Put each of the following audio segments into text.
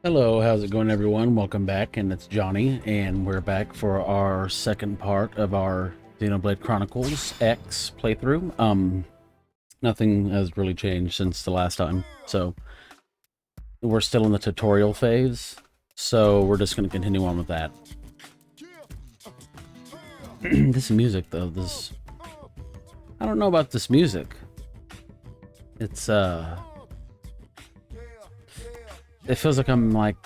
Hello, how's it going everyone? Welcome back, and it's Johnny, and we're back for our second part of our Xenoblade Chronicles X playthrough. Nothing has really changed since the last time, so we're still in the tutorial phase, so we're just going to continue on with that. This music, though, I don't know about this music. It's, it feels like I'm, like,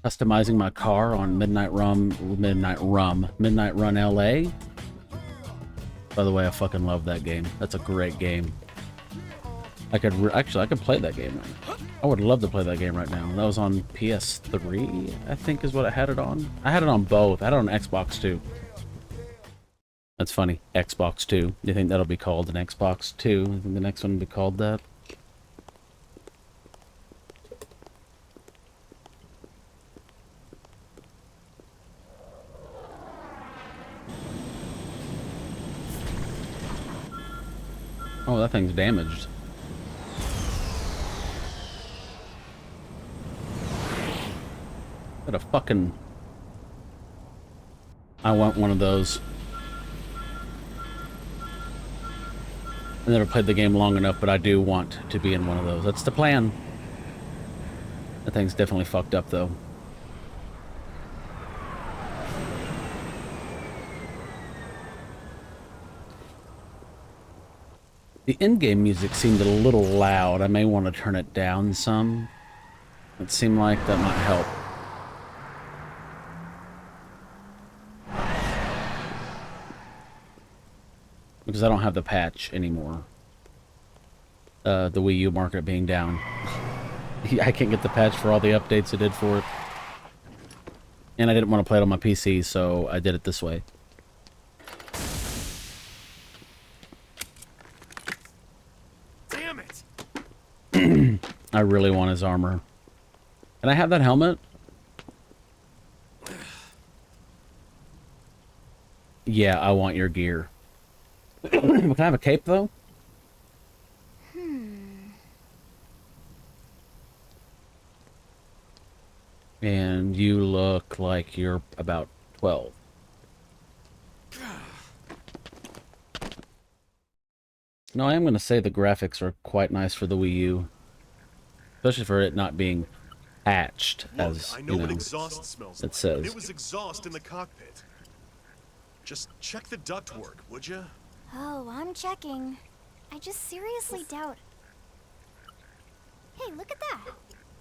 customizing my car on Midnight Run LA. By the way, I fucking love that game. That's a great game. I could play that game right now. I would love to play that game right now. That was on PS3, I think is what I had it on. I had it on both. I had it on Xbox too. That's funny. Xbox 2. Do you think that'll be called an Xbox 2? I think the next one will be called that. Oh, that thing's damaged. What a fucking... I want one of those. I never played the game long enough, but I do want to be in one of those. That's the plan. That thing's definitely fucked up, though. The in-game music seemed a little loud. I may want to turn it down some. It seemed like that might help. Because I don't have the patch anymore. The Wii U market being down. I can't get the patch for all the updates I did for it. And I didn't want to play it on my PC, so I did it this way. Damn it! I really want his armor. Can I have that helmet? Yeah, I want your gear. Can I have a cape, though? And you look like you're about 12. No, I am going to say the graphics are quite nice for the Wii U. Especially for it not being patched, as, I know what exhaust smells it like. says. It was exhaust in the cockpit. Just check the ductwork, would you? Oh, I'm checking. I just seriously doubt... Hey, look at that!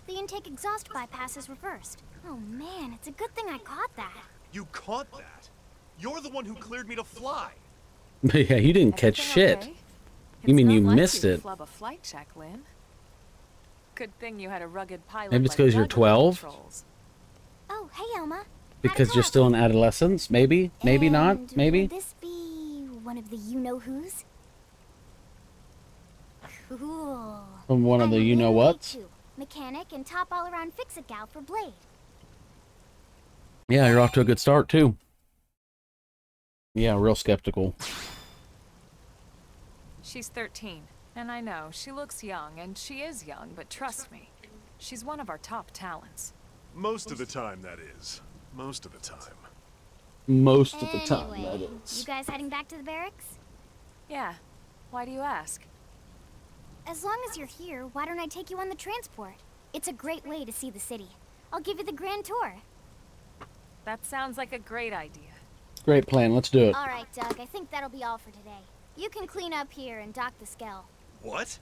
The intake exhaust bypass is reversed. Oh man, it's a good thing I caught that. You caught that? You're the one who cleared me to fly. Yeah, you didn't catch shit. Okay? You mean you not like missed you it? Flub a flight check, Lynn. Good thing you had a rugged pilot. Maybe it's like 'cause you're Doug on 12? controls. Oh, hey Elma. Because you're still in adolescence? Maybe? Maybe not? Maybe? Would this be one of the you-know-who's? Cool. From one of the I'm you-know-whats? Lynn, mechanic and top all-around fix-it gal for Blade. Yeah, you're off to a good start, too. Yeah, real skeptical. She's 13, and I know she looks young, and she is young, but trust me, she's one of our top talents. Most of the time, that is. Most of the time. Most of the time, that Anyway, is. you guys heading back to the barracks? Yeah. Why do you ask? As long as you're here, why don't I take you on the transport? It's a great way to see the city. I'll give you the grand tour. That sounds like a great idea. Great plan, let's do it. All right, Doug, I think that'll be all for today. You can clean up here and dock the Skell. What?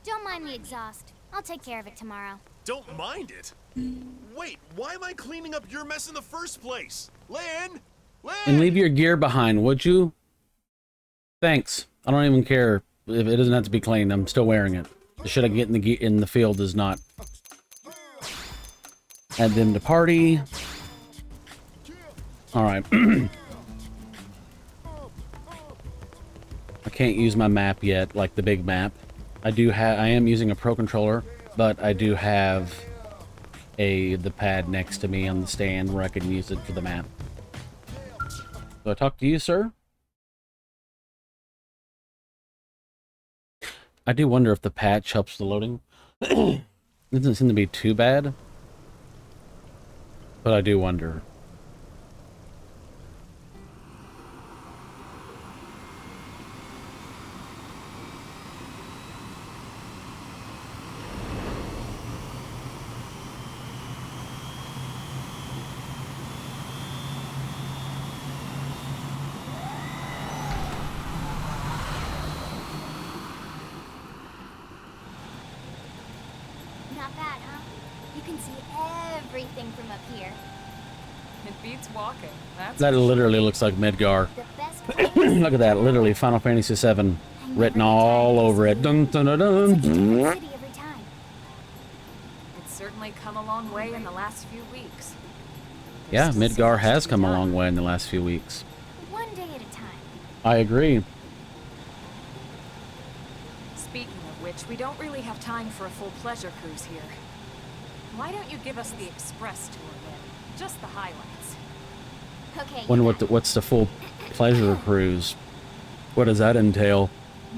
Don't mind the exhaust. I'll take care of it tomorrow. Don't mind it? Wait, why am I cleaning up your mess in the first place? Lynn! Lynn! And leave your gear behind, would you? Thanks. I don't even care if it doesn't have to be cleaned. I'm still wearing it. The shit I get in the field does not. Add them to party. Alright. I can't use my map yet, like the big map. I am using a Pro Controller, but I do have the pad next to me on the stand where I can use it for the map. So I talk to you, sir? I do wonder if the patch helps the loading. It doesn't seem to be too bad. But I do wonder. Not bad, huh? You can see everything from up here. It beats walking. That's That for literally looks like Midgar. The best place. Look at that, literally Final Fantasy VII written all over it. Dun, dun, dun, dun. It's a different city every time. It's certainly come a long way in the last few weeks. Yeah, There's still so Midgar much has to be come a done. long way in the last few weeks. One day at a time. I agree. Speaking of which, we don't really have time for a full pleasure cruise here. Why don't you give us the express tour then? Just the highlights. Okay. Wonder you got it. what's the full pleasure cruise? What does that entail?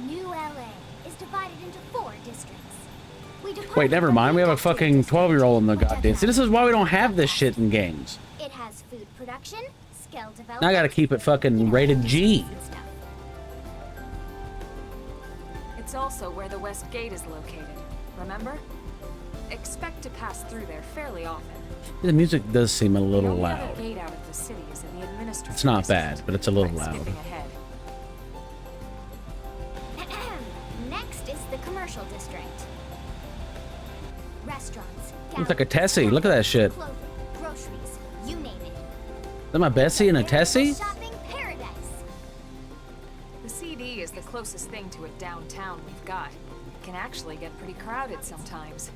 New LA is divided into 4 districts. Wait, never mind. We have a fucking 12-year-old in the goddamn. See, this is why we don't have this shit in games. It has food production, skill development. Now I gotta keep it fucking rated G. and stuff. It's also where the West Gate is located. Remember? Expect to pass through there fairly often. The music does seem a The little only other loud. gate out of the city is in the administrative It's not district. bad, but it's a little I'm loud. skipping ahead. Next is the commercial district. Restaurants. Looks like a galleries, Tessie. Look at that shit. clothing, groceries, you name it. Is that my Bessie and a Tessie? Shopping paradise. The CD is the closest thing to a downtown we've got. It can actually get pretty crowded sometimes.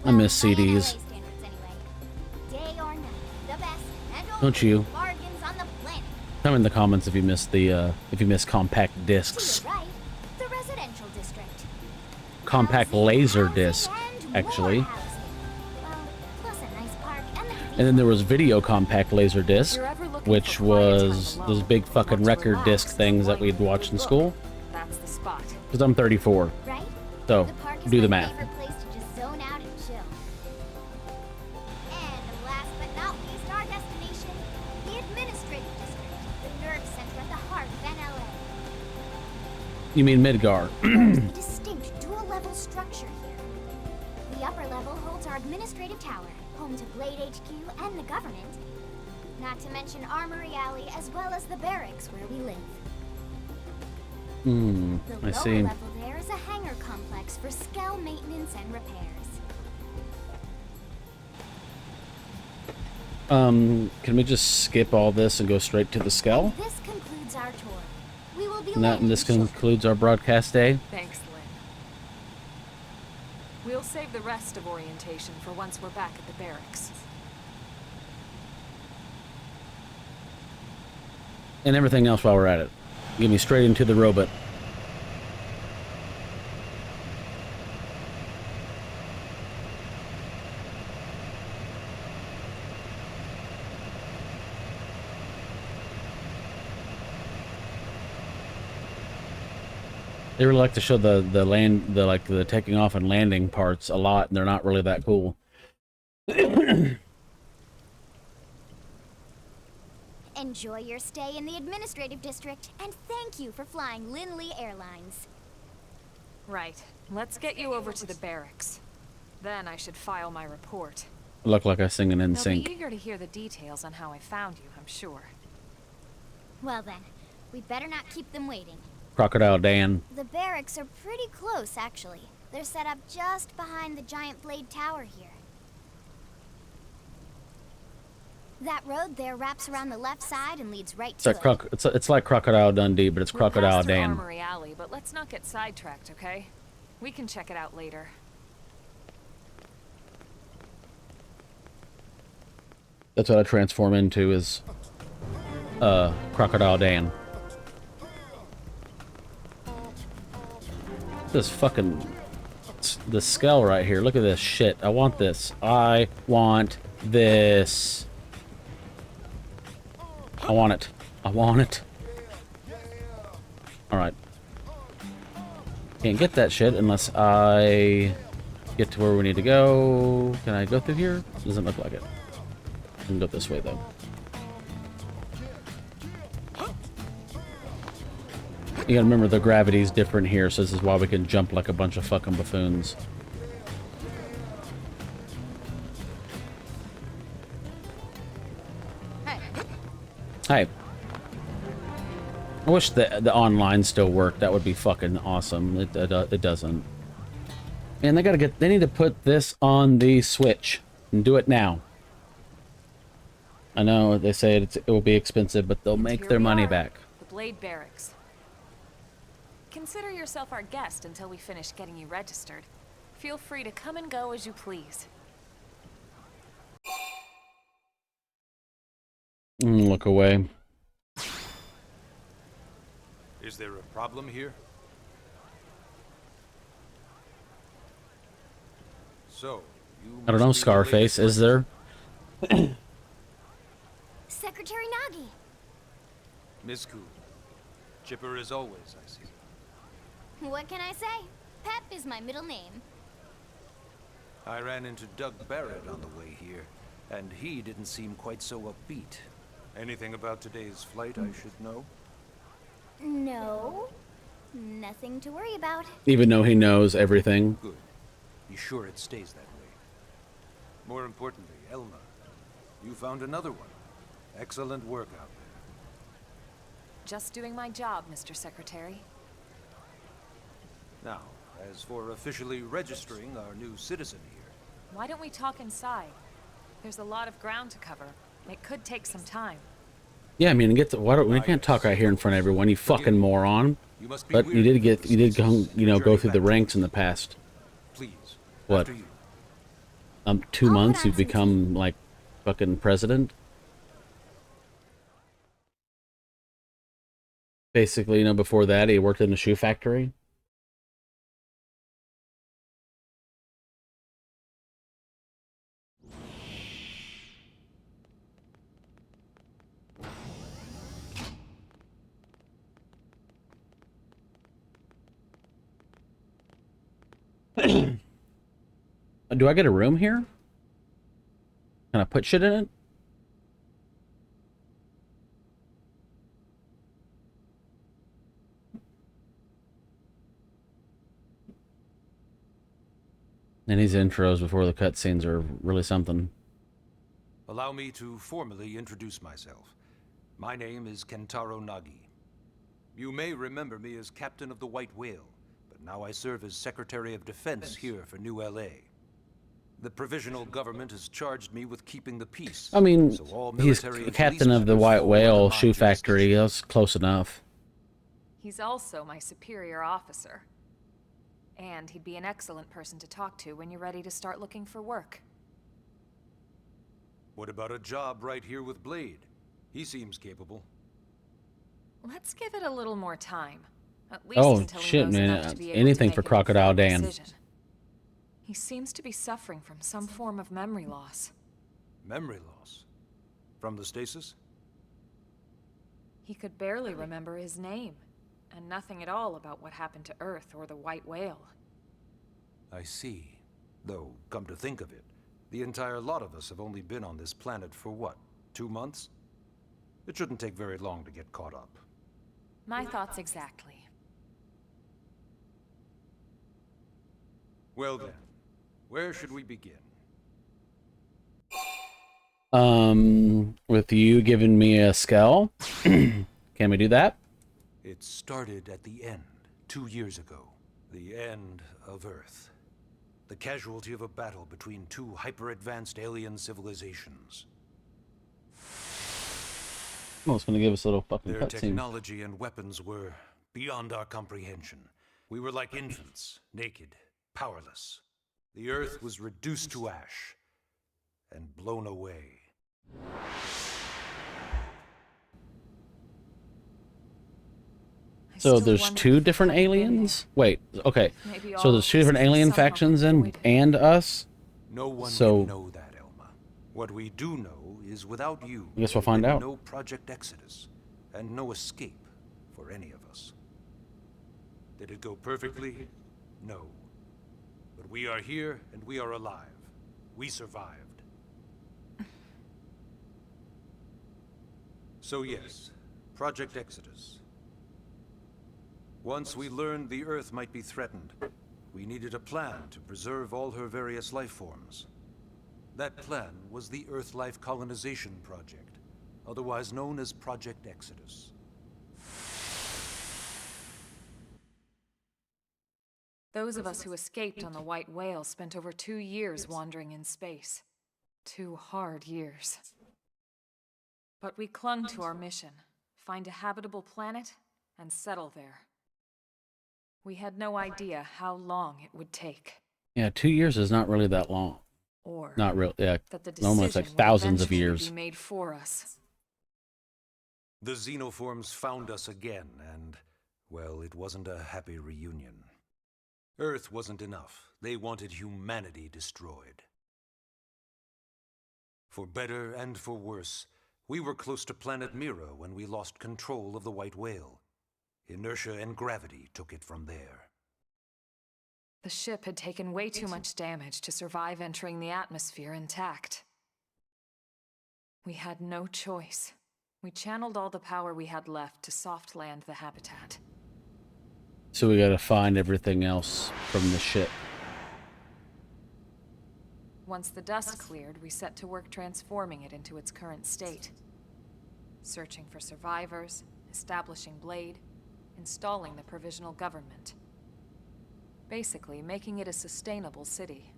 I miss Well, by CDs. LA standards anyway. Day or night, the best and Don't only you? bargains on the planet. Come in the comments if you missed the if you missed compact To discs. your right, the residential district. Compact Housing, laser housing, disc, and actually. more housing. Well, plus a nice park and the And then there was video compact laser disc, If you're ever looking which for quiet time was alone, those big fucking want to record relax disc and things that avoid we'd watch in book, school. That's the spot. Because I'm 34, right? so The park is do the my math. favorite place to just zone out and chill. And last but not least, our destination, the administrative district, the nerve center at the heart of NLA. You mean Midgar? There's a distinct dual-level structure here. The upper level holds our administrative tower, home to Blade HQ and the government. Not to mention Armory Alley, as well as the barracks where we live. Hmm, The I lower see. level there is a hangar complex for Skell maintenance and repairs. Can we just skip all this and go straight to the Skell? This concludes our tour. We will be And this landing concludes our broadcast day. Thanks, Lynn. We'll save the rest of orientation for once we're back at the barracks. And everything else while we're at it. Get me straight into the robot. They really like to show the taking off and landing parts a lot, and they're not really that cool. Enjoy your stay in the administrative district, and thank you for flying Lindley Airlines. Right. Let's get you over to the barracks. Then I should file my report. Look like I sing an They'll NSYNC. be eager to hear the details on how I found you, I'm sure. Well then, we better not keep them waiting. Crocodile Dan. The barracks are pretty close, actually. They're set up just behind the giant blade tower here. That road there wraps around the left side and leads right to it. It's like Crocodile Dundee, but it's We'll Crocodile pass through Dan. Armory Alley, but let's not get sidetracked, okay? We can check it out later. That's what I transform into is Crocodile Dan. This fucking the skull right here. Look at this shit. I want this. I want this. I want it. I want it. Alright. Can't get that shit unless I get to where we need to go. Can I go through here? Doesn't look like it. can go this way though. You gotta remember the gravity's different here, so this is why we can jump like a bunch of fucking buffoons. Hey. I wish the online still worked. That would be fucking awesome. It doesn't. Man, they need to put this on the Switch and do it now. I know they say it will be expensive, but they'll make their money back. The Blade Barracks. Consider yourself our guest until we finish getting you registered. Feel free to come and go as you please. Look away. Is there a problem here? So, you I don't know, Scarface, is there? Secretary Nagi. Miss Cool. Chipper as always, I see. What can I say? Pep is my middle name. I ran into Doug Barrett on the way here, and he didn't seem quite so upbeat. Anything about today's flight I should know? No. Nothing to worry about. Even though he knows everything. Good. Be sure it stays that way. More importantly, Elma, you found another one. Excellent work out there. Just doing my job, Mr. Secretary. Now, as for officially registering our new citizen here, Why don't we talk inside? There's a lot of ground to cover. It could take some time. Yeah, I mean, we can't talk right here in front of everyone, you fucking moron. you must be But you did go through the ranks in the past. Please. What? After you. 2 I'll months, put on you've some become like fucking president. Basically, before that, he worked in a shoe factory. Do I get a room here? Can I put shit in it? And these intros before the cutscenes are really something. Allow me to formally introduce myself. My name is Kentaro Nagi. You may remember me as Captain of the White Whale, but now I serve as Secretary of Defense here for New LA. The provisional government has charged me with keeping the peace. I mean, so all he's military and captain police of the matters White fall Whale under my shoe factory. jurisdiction. That's close enough. He's also my superior officer. And he'd be an excellent person to talk to when you're ready to start looking for work. What about a job right here with Blade? He seems capable. Let's give it a little more time. At least Oh until he shit, knows man! enough to be able Anything to for make an Crocodile informed Dan. decision. He seems to be suffering from some form of memory loss. Memory loss. From the stasis? He could barely remember his name, and nothing at all about what happened to Earth or the White Whale. I see. Though, come to think of it, the entire lot of us have only been on this planet for what, 2 months? It shouldn't take very long to get caught up. My thoughts exactly. Well then, where should we begin? With you giving me a skull, can we do that? It started at the end, 2 years ago. The end of Earth. The casualty of a battle between two hyper-advanced alien civilizations. Oh, it's gonna give us a little fucking Their cutscene. technology and weapons were beyond our comprehension. We were like infants, naked, powerless. The Earth was reduced to ash and blown away. I So still there's wonder 2 if different I've been aliens? Wait, okay. Maybe So all there's of 2 this different is alien somehow factions void. and us? No one So- can know that, Elma. What we do know is without you, I guess we'll there find would be out. no Project Exodus, and no escape for any of us. Did it go perfectly? No. But we are here, and we are alive. We survived. So yes, Project Exodus. Once we learned the Earth might be threatened, we needed a plan to preserve all her various life forms. That plan was the Earth Life Colonization Project, otherwise known as Project Exodus. Those of us who escaped on the White Whale spent over 2 years wandering in space. 2 hard years. But we clung to our mission, find a habitable planet and settle there. We had no idea how long it would take. Yeah, 2 years is not really that long. Or Not real. Yeah, that the normally it's like decision would thousands of eventually years. be made for us. The xenoforms found us again, and, well, it wasn't a happy reunion. Earth wasn't enough. They wanted humanity destroyed. For better and for worse, we were close to planet Mira when we lost control of the White Whale. Inertia and gravity took it from there. The ship had taken way too much damage to survive entering the atmosphere intact. We had no choice. We channeled all the power we had left to soft land the habitat. So we gotta find everything else from the ship. Once the dust cleared, we set to work transforming it into its current state. Searching for survivors, establishing Blade, installing the provisional government. Basically, making it a sustainable city.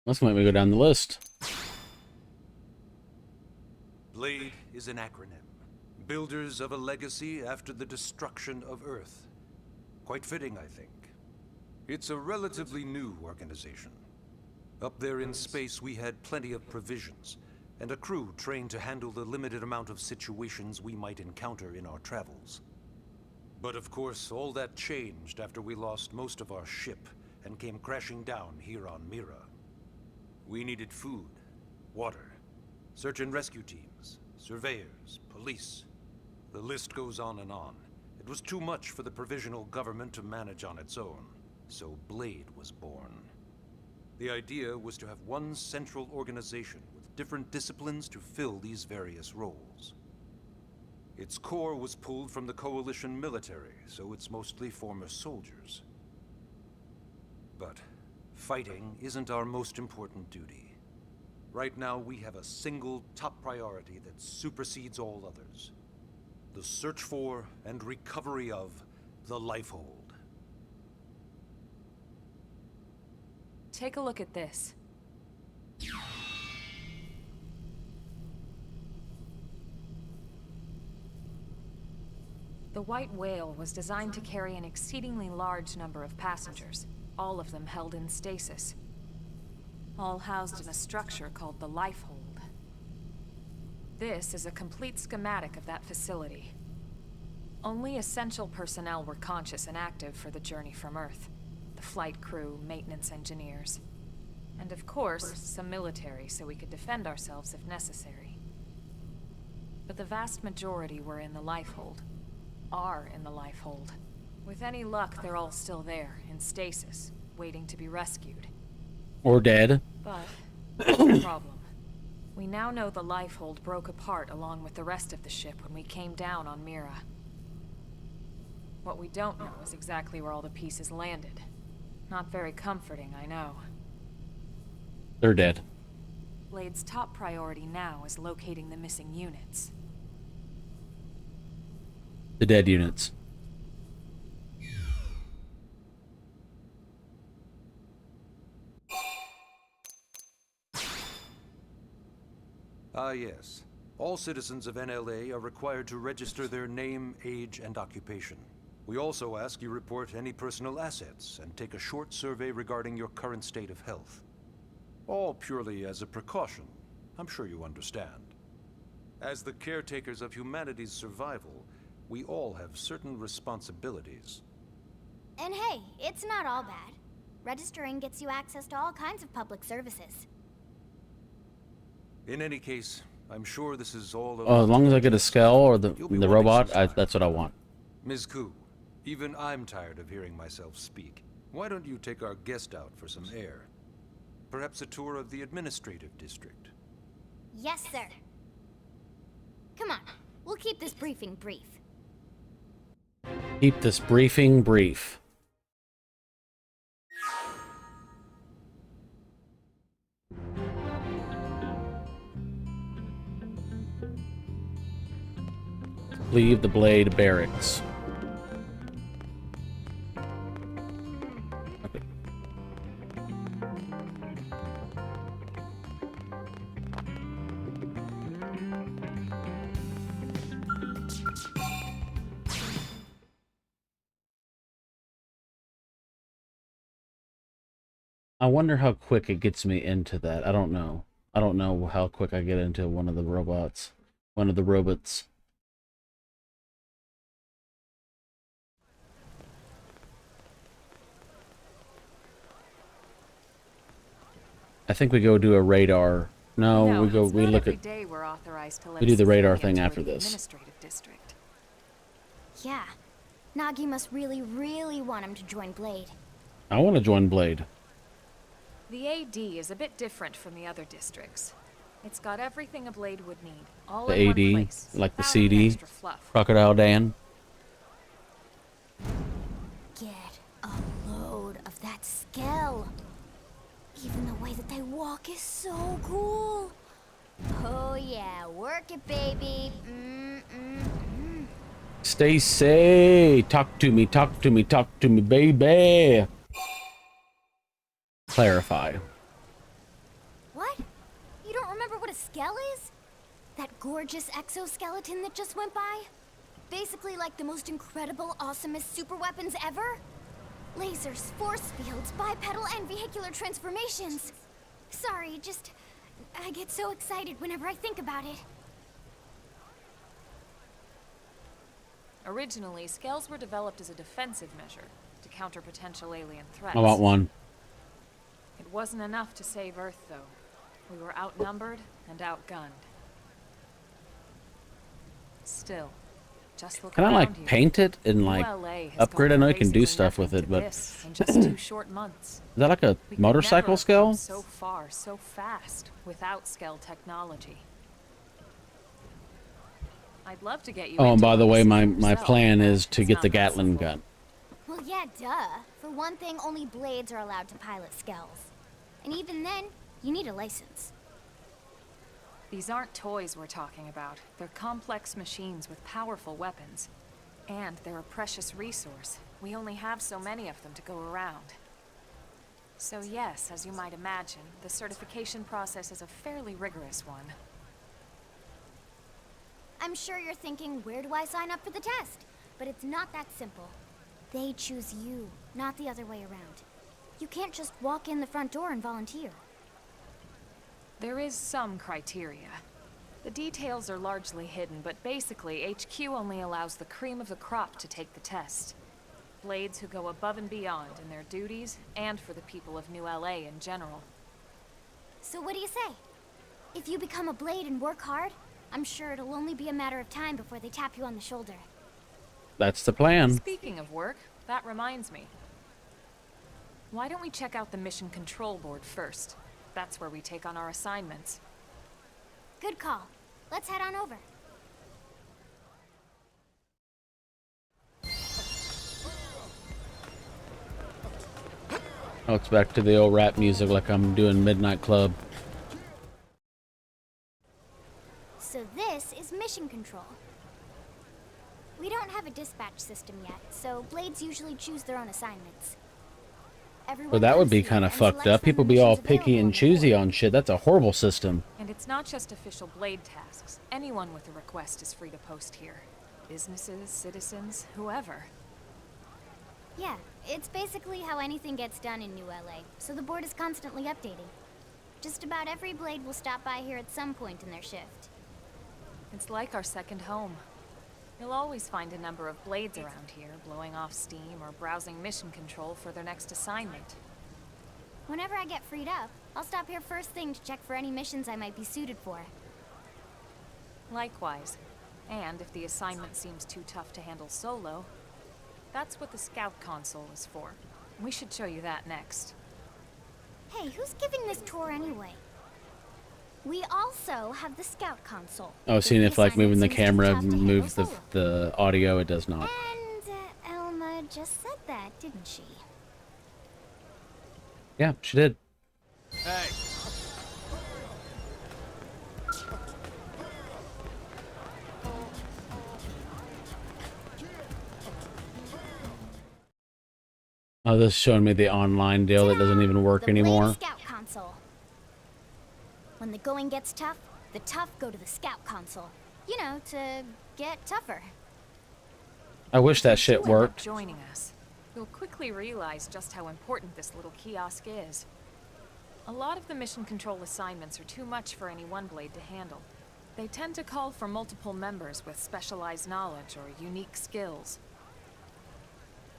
Let's make me go down the list. Blade is an acronym. Builders of a legacy after the destruction of Earth. Quite fitting, I think. It's a relatively new organization. Up there in space, we had plenty of provisions, and a crew trained to handle the limited amount of situations we might encounter in our travels. But of course, all that changed after we lost most of our ship and came crashing down here on Mira. We needed food, water, search and rescue teams, surveyors, police. The list goes on and on. It was too much for the provisional government to manage on its own, so Blade was born. The idea was to have one central organization with different disciplines to fill these various roles. Its core was pulled from the Coalition military, so it's mostly former soldiers. But fighting isn't our most important duty. Right now, we have a single top priority that supersedes all others. The search for and recovery of the Lifehold. Take a look at this. The White Whale was designed to carry an exceedingly large number of passengers, all of them held in stasis. All housed in a structure called the Lifehold. This is a complete schematic of that facility. Only essential personnel were conscious and active for the journey from Earth. The flight crew, maintenance engineers. And of course, some military so we could defend ourselves if necessary. But the vast majority were in the Lifehold. Are in the Lifehold. With any luck, they're all still there, in stasis, waiting to be rescued. Or dead. But there's a problem. We now know the Lifehold broke apart along with the rest of the ship when we came down on Mira. What we don't know is exactly where all the pieces landed. Not very comforting, I know. They're dead. Blade's top priority now is locating the missing units. The dead units. Ah, yes. All citizens of NLA are required to register their name, age, and occupation. We also ask you report any personal assets and take a short survey regarding your current state of health. All purely as a precaution. I'm sure you understand. As the caretakers of humanity's survival, we all have certain responsibilities. And hey, it's not all bad. Registering gets you access to all kinds of public services. In any case, I'm sure this is all... Oh, as long as I get a skull or the You'll be robot, wanting some that's what I want. Ms. Koo, even I'm tired of hearing myself speak. Why don't you take our guest out for some air? perhaps a tour of the administrative district? Yes, sir. Come on, we'll keep this briefing brief. Keep this briefing brief. Leave the Blade Barracks. Okay. I wonder how quick it gets me into that. I don't know. I don't know how quick I get into one of the robots. One of the robots. I think we go do a radar. No, we look at. We do the radar thing after this. Yeah, Nagi must really, really want him to join Blade. I want to join Blade. The AD is a bit different from the other districts. It's got everything a Blade would need, all The in one AD, place, like the without any CD, extra fluff. Crocodile Dan. Get a load of that Skell. Even the way that they walk is so cool. Oh yeah, work it, baby. Stacy, talk to me, talk to me, talk to me, baby. Clarify. What? You don't remember what a Skell is? That gorgeous exoskeleton that just went by? Basically like the most incredible, awesomest super weapons ever? Lasers, force fields, bipedal and vehicular transformations. Sorry, just... I get so excited whenever I think about it. Originally, Skells were developed as a defensive measure to counter potential alien threats. I want one. It wasn't enough to save Earth, though. We were outnumbered and outgunned. Still, just look Can I around like here. paint it and like ULA has upgrade? I gone know you can do basically stuff with nothing it, to but this in just 2 short months. is that like a We could motorcycle never have scale? come so far, so fast, without Skell technology. I'd love to get you. Oh, and into by the one way, to see my for yourself, plan but is to it's get not the that Gatling simple. gun. Well, yeah, duh. For one thing, only Blades are allowed to pilot Skells. And even then, you need a license. These aren't toys we're talking about. They're complex machines with powerful weapons. And they're a precious resource. We only have so many of them to go around. So yes, as you might imagine, the certification process is a fairly rigorous one. I'm sure you're thinking, where do I sign up for the test? But it's not that simple. They choose you, not the other way around. You can't just walk in the front door and volunteer. There is some criteria. The details are largely hidden, but basically, HQ only allows the cream of the crop to take the test. Blades who go above and beyond in their duties, and for the people of New LA in general. So what do you say? If you become a Blade and work hard, I'm sure it'll only be a matter of time before they tap you on the shoulder. That's the plan. Speaking of work, that reminds me. Why don't we check out the Mission Control Board first? That's where we take on our assignments. Good call. Let's head on over. Oh, it's back to the old rap music like I'm doing Midnight Club. So this is Mission Control. We don't have a dispatch system yet, so Blades usually choose their own assignments. Everyone Well, that would comes be here kind of and fucked selects up. from People the be all missions picky available and on the choosy board. on shit. That's a horrible system. And it's not just official Blade tasks. Anyone with a request is free to post here. Businesses, citizens, whoever. Yeah, it's basically how anything gets done in New LA, so the board is constantly updating. Just about every Blade will stop by here at some point in their shift. It's like our second home. You'll always find a number of Blades around here, blowing off steam or browsing mission control for their next assignment. Whenever I get freed up, I'll stop here first thing to check for any missions I might be suited for. Likewise. And if the assignment seems too tough to handle solo, that's what the Scout console is for. We should show you that next. Hey, who's giving this tour anyway? We also have the scout console. Oh, seeing if like moving the camera moves the audio, it does not. And Elma just said that, didn't she? Yeah, she did. Hey, Oh, this is showing me the online deal that doesn't even work The Blade anymore. Scout console. When the going gets tough, the tough go to the scout console. You know, to get tougher. I wish that shit If you end up worked. joining us, you'll quickly realize just how important this little kiosk is. A lot of the mission control assignments are too much for any one blade to handle. They tend to call for multiple members with specialized knowledge or unique skills.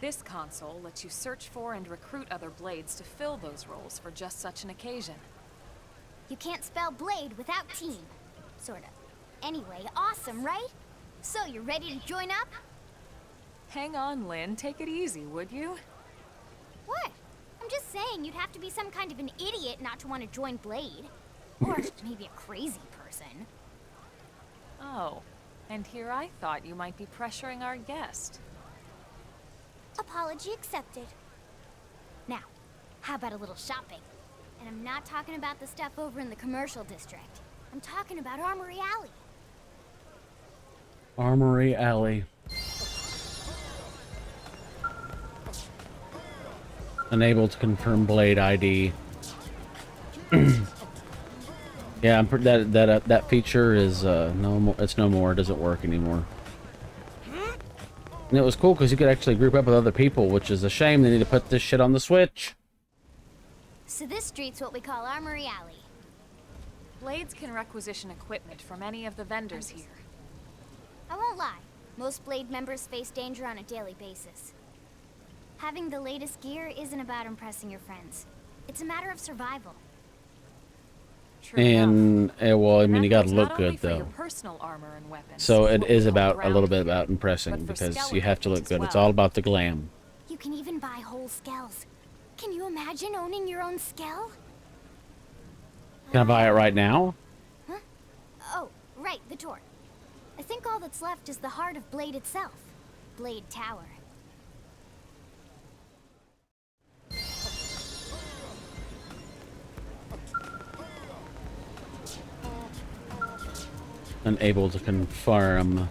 This console lets you search for and recruit other blades to fill those roles for just such an occasion. You can't spell blade without team. Sorta. Anyway, awesome, right? So, you ready to join up? Hang on, Lynn. Take it easy, would you? What? I'm just saying you'd have to be some kind of an idiot not to want to join Blade. Or maybe a crazy person. Oh, and here I thought you might be pressuring our guest. Apology accepted. Now, how about a little shopping? And I'm not talking about the stuff over in the commercial district. I'm talking about Armory Alley. Armory Alley. Unable to confirm blade ID. Yeah, that feature is no more. It's no more. It doesn't work anymore. And it was cool because you could actually group up with other people, which is a shame. They need to put this shit on the Switch. So this street's what we call Armory Alley. Blades can requisition equipment from any of the vendors here. I won't lie, most Blade members face danger on a daily basis. Having the latest gear isn't about impressing your friends. It's a matter of survival. True enough. And well, I And mean, that you gotta goes look not only good for your though. personal armor and weapons, So it what we is call about a ground little bit gear, about impressing but for because skeleton you have to look as good. It's well. all about the glam. You can even buy whole skells. Can you imagine owning your own skell? Can I buy it right now? Huh? Oh, right, the tour. I think all that's left is the heart of Blade itself. Blade Tower. Unable to confirm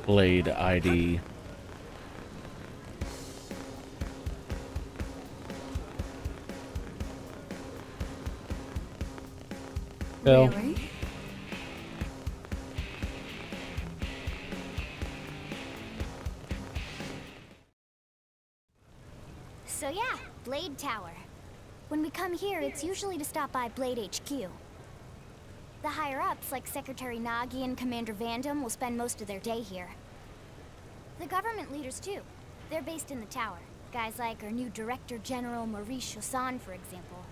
blade ID. Bill. Really? So yeah, Blade Tower. When we come here, it's usually to stop by Blade HQ. The higher-ups, like Secretary Nagi and Commander Vandam, will spend most of their day here. The government leaders, too. They're based in the tower. Guys like our new Director General Maurice Chassan, for example.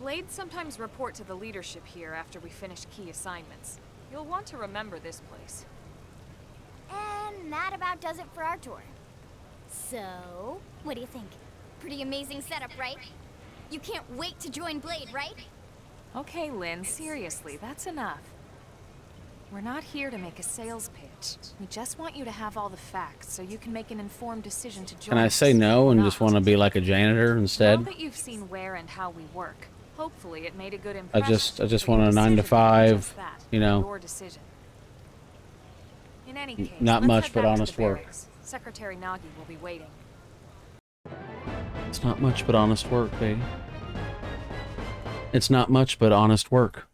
Blades sometimes report to the leadership here after we finish key assignments. You'll want to remember this place. And that about does it for our tour. So, what do you think? Pretty amazing setup, right? You can't wait to join Blade, right? Okay, Lynn, seriously, that's enough. We're not here to make a sales pitch. We just want you to have all the facts so you can make an informed decision to join Can I us say no or and just not. want to be like a janitor Now instead? that you've seen where and how we work, hopefully it made a good impression. I just but want your a 9 to decision will be 5, just that, you know. Your decision. In any case, Not let's much, head but back to honest the work. barracks. Secretary Nagi will be waiting. It's not much but honest work, baby. It's not much but honest work.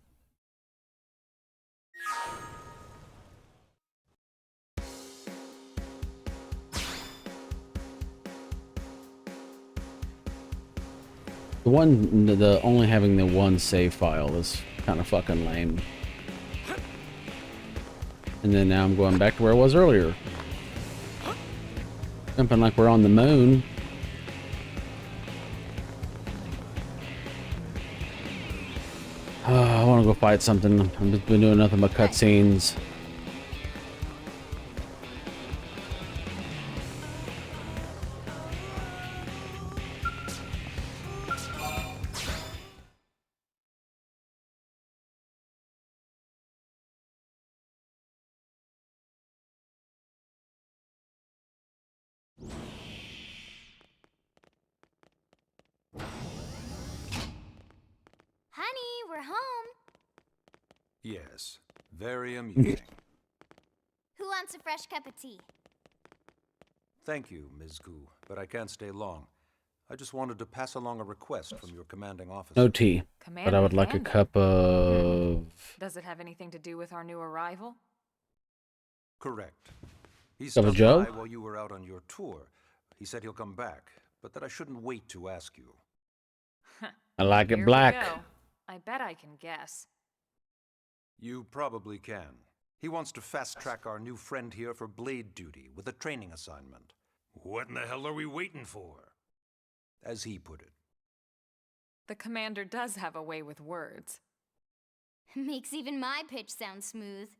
The only having the one save file is kind of fucking lame. And then now I'm going back to where I was earlier. Jumping like we're on the moon. I want to go fight something. I've just been doing nothing but cutscenes. Honey, we're home. Yes, very amusing. Who wants a fresh cup of tea? Thank you, Ms. Gu, but I can't stay long. I just wanted to pass along a request from your commanding officer. No tea, but I would like a cup of... Does it have anything to do with our new arrival? Correct. He Cup of stopped Joe? by while you were out on your tour. He said he'll come back, but that I shouldn't wait to ask you. I like it Here we black. go. I bet I can guess. You probably can. He wants to fast-track our new friend here for blade duty with a training assignment. What in the hell are we waiting for? As he put it. The commander does have a way with words. Makes even my pitch sound smooth.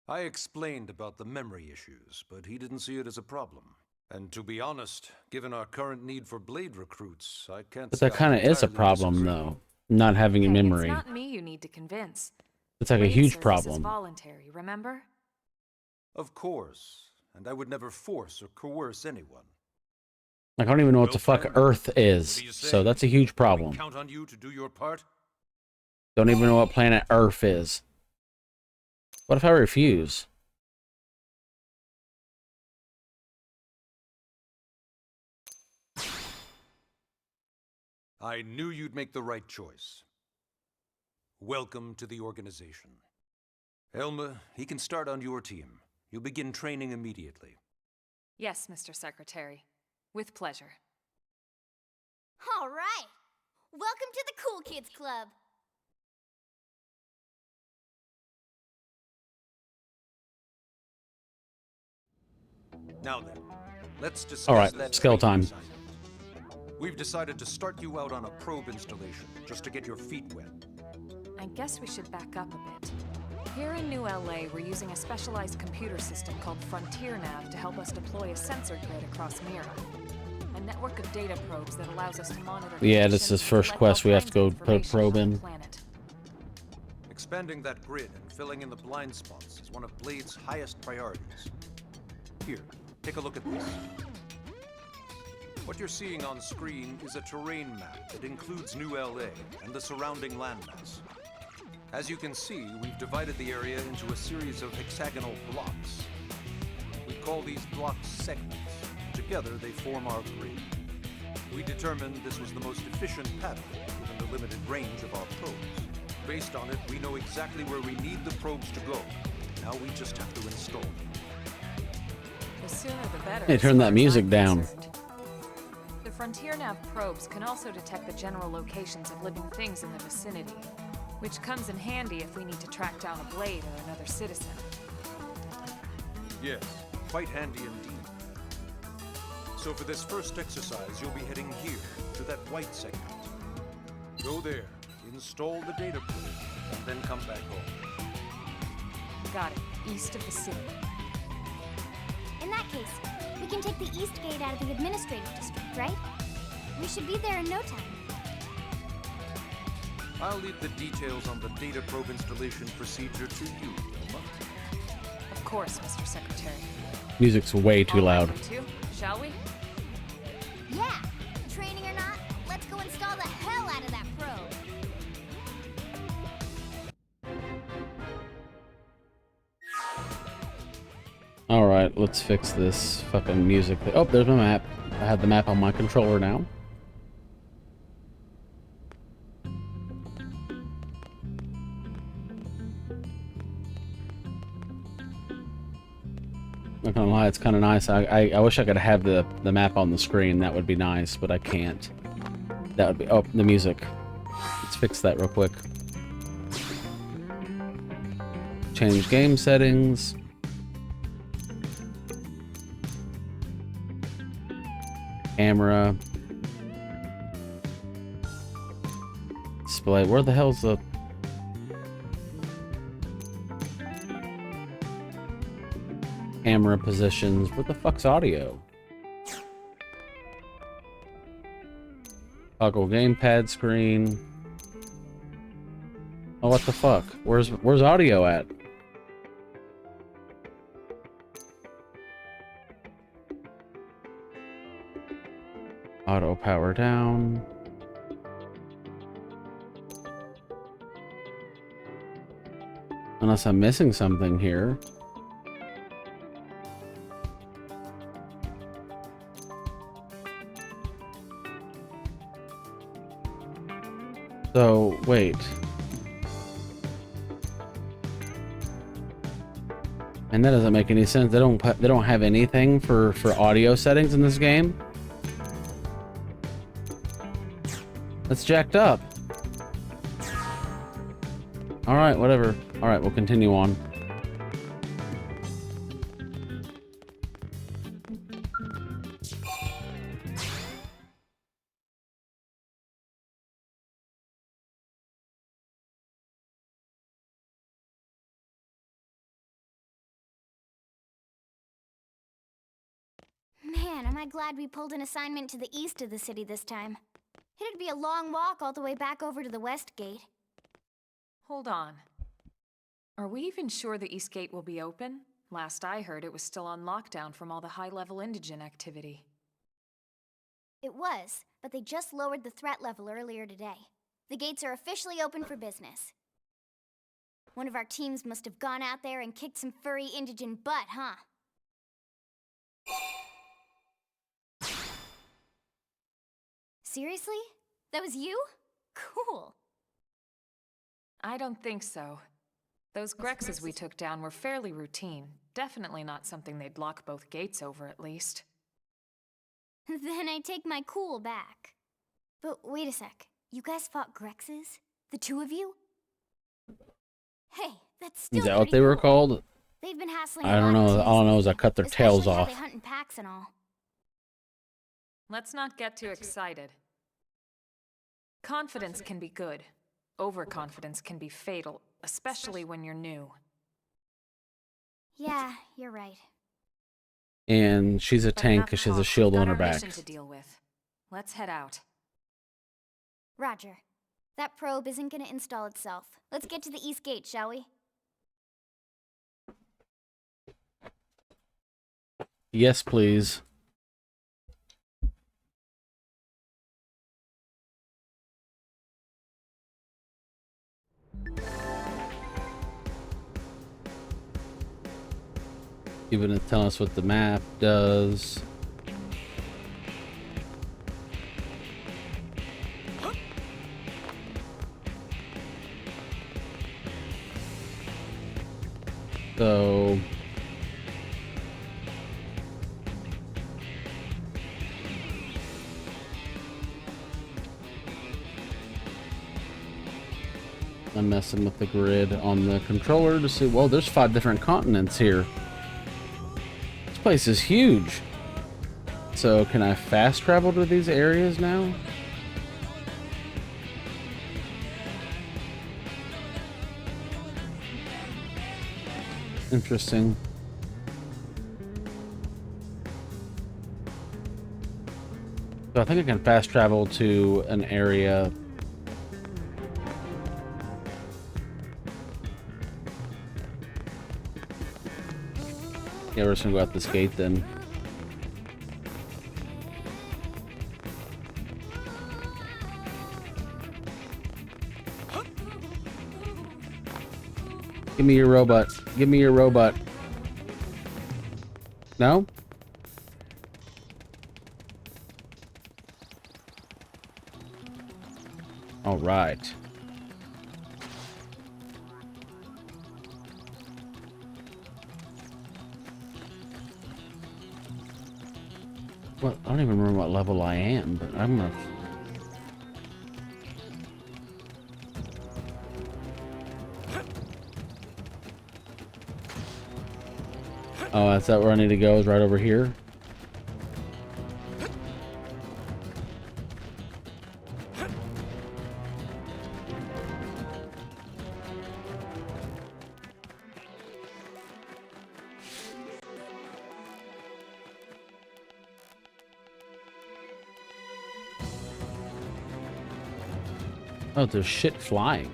I explained about the memory issues, but he didn't see it as a problem. And to be honest, given our current need for blade recruits, I can't But say that I kind of is a entirely problem, disagree. though. Not having a Hey, memory. It's not me you need to convince. It's like a Blade huge service problem. is voluntary, remember? Of course, and I would never force or coerce anyone. Like, I don't even know what the Well, fuck friend, Earth what do is, you so say? that's a huge Can we problem. count on you to do your part? Don't even know what planet Earth is. What if I refuse? I knew you'd make the right choice. Welcome to the organization. Elma, he can start on your team. You'll begin training immediately. Yes, Mr. Secretary. With pleasure. All right. Welcome to the Cool Kids Club. Now then, let's discuss All right, that skill training time. assignment. We've decided to start you out on a probe installation, just to get your feet wet. I guess we should back up a bit. Here in New LA, we're using a specialized computer system called Frontier Nav to help us deploy a sensor grid across Mira. A network of data probes that allows us to monitor. Yeah, this conditions is first and collect quest all we have to kinds go of put a information probe about in. the planet. Expanding that grid and filling in the blind spots is one of Blade's highest priorities. Here, take a look at this. What you're seeing on screen is a terrain map that includes New LA and the surrounding landmass. As you can see, we've divided the area into a series of hexagonal blocks. We call these blocks segments. Together, they form our grid. We determined this was the most efficient pattern, given the limited range of our probes. Based on it, we know exactly where we need the probes to go. Now we just have to install them. The sooner the better. Hey, as turn that far as music I'm down. concerned. The Frontier Nav probes can also detect the general locations of living things in the vicinity, which comes in handy if we need to track down a blade or another citizen. Yes, quite handy indeed. So for this first exercise, you'll be heading here, to that white segment. Go there, install the data probe, and then come back home. Got it. East of the city. In that case, we can take the east gate out of the administrative district, right? We should be there in no time. I'll leave the details on the data probe installation procedure to you, Wilma. Of course, Mr. Secretary. Music's way too All right, loud. you two, shall we? Yeah. Training or not, let's go install the hell out of that probe. Alright, let's fix this fucking music. Oh, there's my map. I have the map on my controller now. Not gonna lie, it's kind of nice. I wish I could have the map on the screen. That would be nice, but I can't. That would be... Oh, the music. Let's fix that real quick. Change game settings. Camera. Display. Where the hell's the... Camera positions? Where the fuck's audio? Toggle gamepad screen. Oh, what the fuck? Where's audio at? Auto power down. Unless I'm missing something here. So, wait. And that doesn't make any sense. They don't have anything for audio settings in this game. That's jacked up. All right, whatever. All right, we'll continue on. Man, am I glad we pulled an assignment to the east of the city this time. It'd be a long walk all the way back over to the west gate. Hold on. Are we even sure the East Gate will be open? Last I heard, it was still on lockdown from all the high-level indigent activity. It was, but they just lowered the threat level earlier today. The gates are officially open for business. One of our teams must have gone out there and kicked some furry indigent butt, huh? Seriously? That was you? Cool. I don't think so. Those Grexes we took down were fairly routine. Definitely not something they'd lock both gates over, at least. Then I take my cool back. But wait a sec. You guys fought Grexes? The two of you? Hey, that's still Is that what pretty they were cool. called? They've been hassling I a don't lot of know. teams All I know is I lately, cut their tails especially how off. they hunt in packs and all. Let's not get too excited. Confidence can be good. Overconfidence can be fatal, especially when you're new. Yeah, you're right. And she's a But tank enough because she has a talk. shield We've on got her our back. mission to deal with. Let's head out. Roger. That probe isn't gonna install itself. Let's get to the East Gate, shall we? Yes, please. Even to tell us what the map does. So I'm messing with the grid on the controller to see. Well, there's 5 different continents here. This place is huge. So can I fast travel to these areas now? Interesting. So I think I can fast travel to an area. Yeah, we're just gonna go out this gate then. Give me your robot. Give me your robot. No? All right. Well, I don't even remember what level I am, but I'm gonna... Oh, that's that where I need to go, is right over here. Oh, there's shit flying.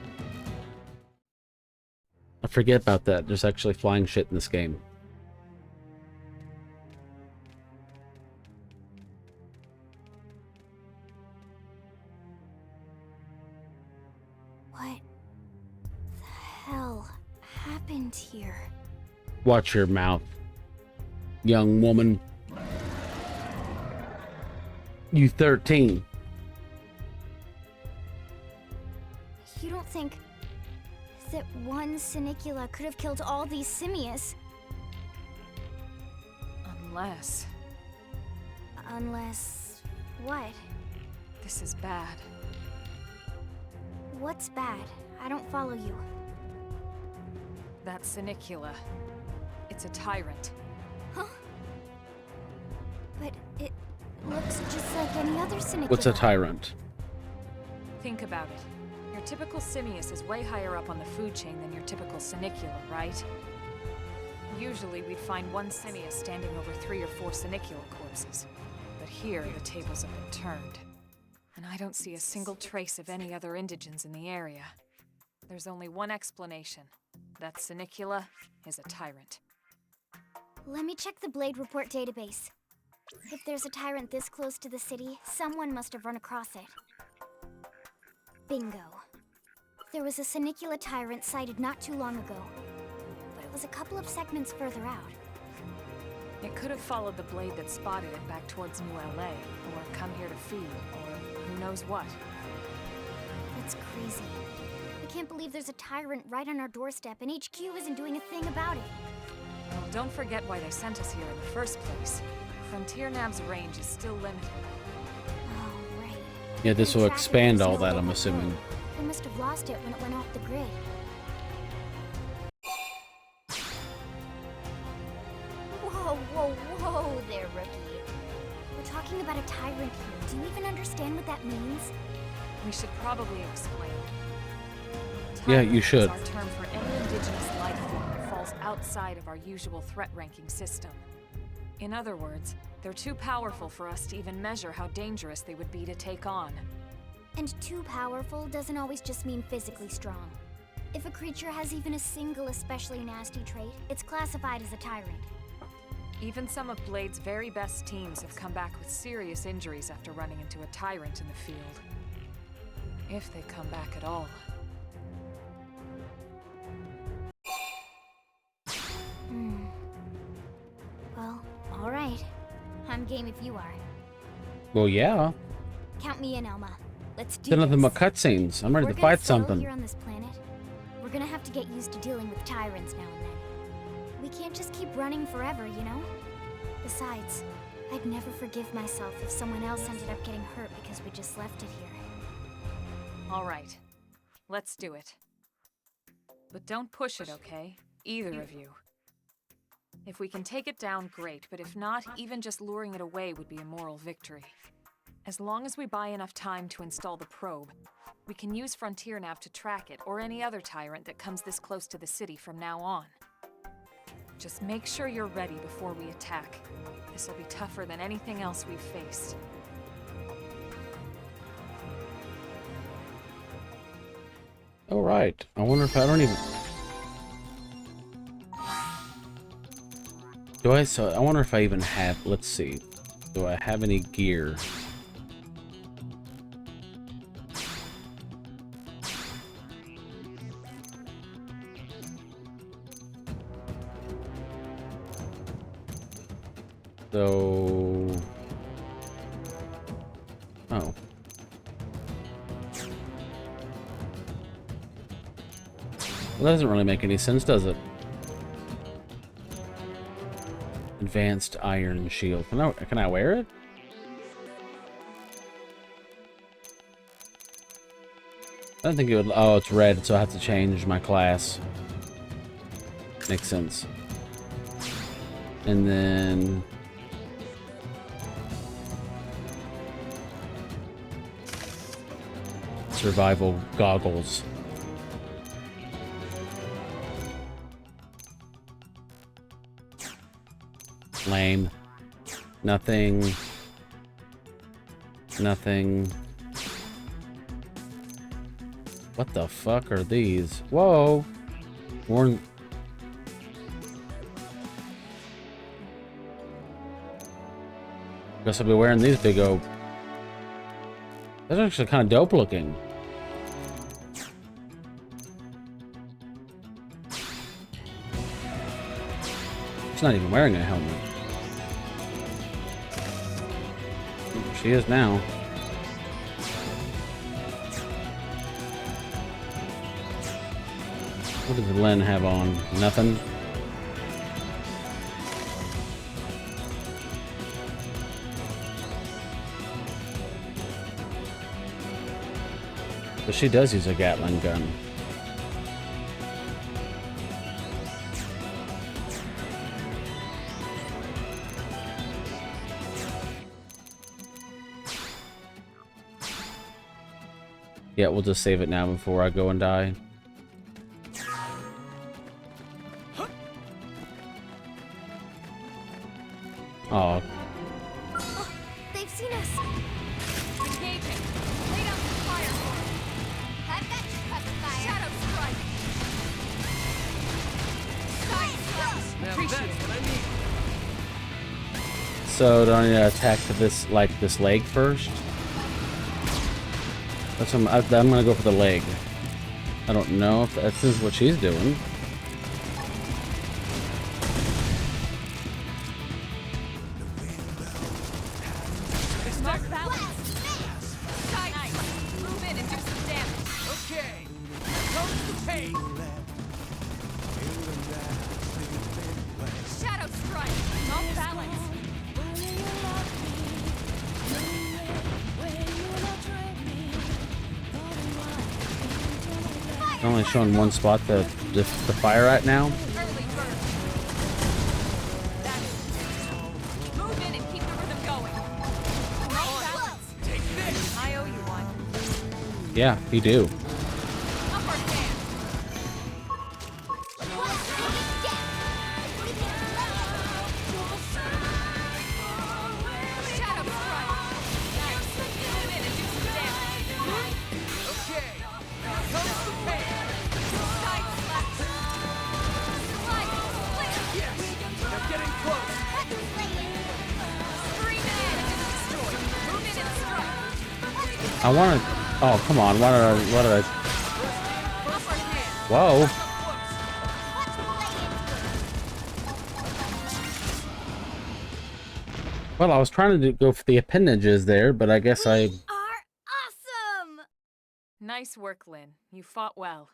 I forget about that. There's actually flying shit in this game. What the hell happened? here. Watch your mouth, young woman. You 13. You don't think that one Sinicula could have killed all these simius? Unless... what? This is bad. What's bad? I don't follow you. That Sinicula. It's a tyrant. Huh? But it looks just like any other Sinicula. What's a tyrant? Think about it. Your typical simius is way higher up on the food chain than your typical Sinicula, right? Usually we'd find one simius standing over 3 or 4 Sinicula corpses. But here, the tables have been turned. And I don't see a single trace of any other indigents in the area. There's only one explanation. That Sinicula is a tyrant. Let me check the Blade Report database. If there's a tyrant this close to the city, someone must have run across it. Bingo. There was a Sinicula tyrant sighted not too long ago, but it was a couple of segments further out. It could have followed the blade that spotted it back towards New LA, or come here to feed, or who knows what. That's crazy. I can't believe there's a tyrant right on our doorstep and HQ isn't doing a thing about it. Well, don't forget why they sent us here in the first place. Frontier Nav's range is still limited. Oh, right. Yeah, this will expand all that, I'm assuming. They must have lost it when it went off the grid. Whoa there, rookie. We're talking about a tyrant here. Do you even understand what that means? We should probably explain. Yeah, you should. Tyrant is our term for any indigenous life form that falls outside of our usual threat ranking system. In other words, they're too powerful for us to even measure how dangerous they would be to take on. And too powerful doesn't always just mean physically strong. If a creature has even a single especially nasty trait, it's classified as a tyrant. Even some of Blade's very best teams have come back with serious injuries after running into a tyrant in the field. If they come back at all. Well, alright. I'm game if you are. Well, yeah. Count me in, Elma. Let's do They're nothing this. but cutscenes. I'm ready We're to gonna fight settle something. here on this planet. We're gonna have to get used to dealing with tyrants now and then. We can't just keep running forever, you know? Besides, I'd never forgive myself if someone else ended up getting hurt because we just left it here. All right. Let's do it. But don't push it, okay? Either of you. If we can take it down, great, but if not, even just luring it away would be a moral victory. As long as we buy enough time to install the probe, we can use Frontier Nav to track it or any other tyrant that comes this close to the city from now on. Just make sure you're ready before we attack. This'll be tougher than anything else we've faced. All right. I wonder if I don't even... I wonder if I even have... Let's see. Do I have any gear? So... Oh. Well, that doesn't really make any sense, does it? Advanced iron shield. Can I wear it? I don't think it would... Oh, it's red, so I have to change my class. Makes sense. And then... survival goggles. Lame. Nothing. Nothing. What the fuck are these? Whoa! Warn. Guess I'll be wearing these big O. That's actually kind of dope looking. She's not even wearing a helmet. She is now. What does Lynn have on? Nothing? But she does use a Gatling gun. Yeah, we'll just save it now before I go and die. Oh, They've seen us. Engaging. Lay down some fire for it. I've got you covered, fire. Shadow strike. Side slash. Appreciate it. so do I need to attack this leg first? That's what I'm gonna go for the leg. I don't know if this is what she's doing. Mark balance. Side nice. Move in and do some damage. Okay. Comes the pain. Shadow strike. Off balance. Only showing one spot the fire at now. Early bird. That is. Move in and keep the rhythm going. Off balance. Take this. I owe you one. Yeah, you do. Upper hand. Shadow strike. Nice. Move in and do some damage. Okay. Comes the pain. Side slash. Slide. Split. Yes. They're getting close. Three men is destroyed. Move in and strike. I want to. Oh, come on! What did I? Upper hand. Whoa! Well, I was trying to go for the appendages there, but I guess I. Are awesome. Nice work, Lynn. You fought well.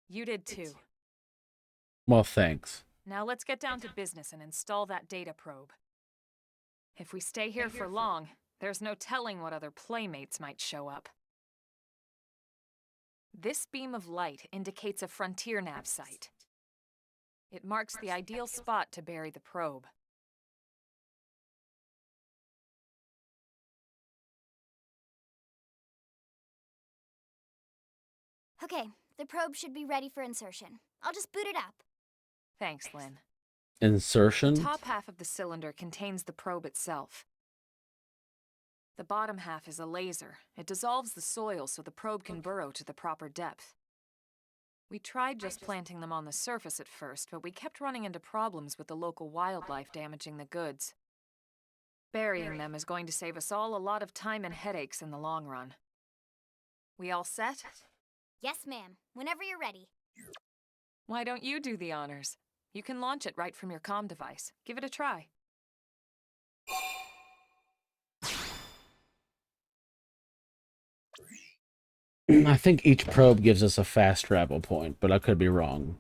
You did too. Well, thanks. Now let's get down to business and install that data probe. If we stay here for long, there's no telling what other playmates might show up. This beam of light indicates a frontier nav site. It marks the ideal spot to bury the probe. Okay, the probe should be ready for insertion. I'll just boot it up. Thanks, Lynn. Insertion. The top half of the cylinder contains the probe itself. The bottom half is a laser. It dissolves the soil so the probe can burrow to the proper depth. We tried just planting them on the surface at first, but we kept running into problems with the local wildlife damaging the goods. Burying them is going to save us all a lot of time and headaches in the long run. We all set? Yes, ma'am. Whenever you're ready. Why don't you do the honors? You can launch it right from your comm device. Give it a try. I think each probe gives us a fast travel point, but I could be wrong.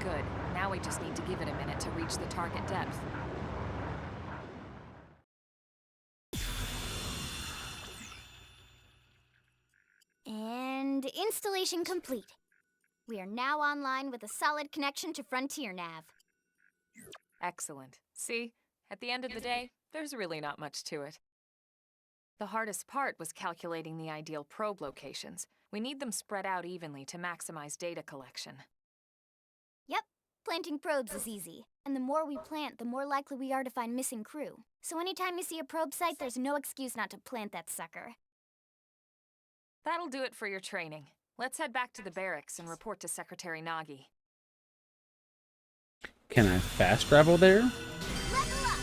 Good. Now we just need to give it a minute to reach the target depth. And installation complete. We are now online with a solid connection to Frontier Nav. Excellent. See? At the end of the day, there's really not much to it. The hardest part was calculating the ideal probe locations. We need them spread out evenly to maximize data collection. Yep, planting probes is easy. And the more we plant, the more likely we are to find missing crew. So anytime you see a probe site, there's no excuse not to plant that sucker. That'll do it for your training. Let's head back to the barracks and report to Secretary Nagi. Can I fast travel there? Level up!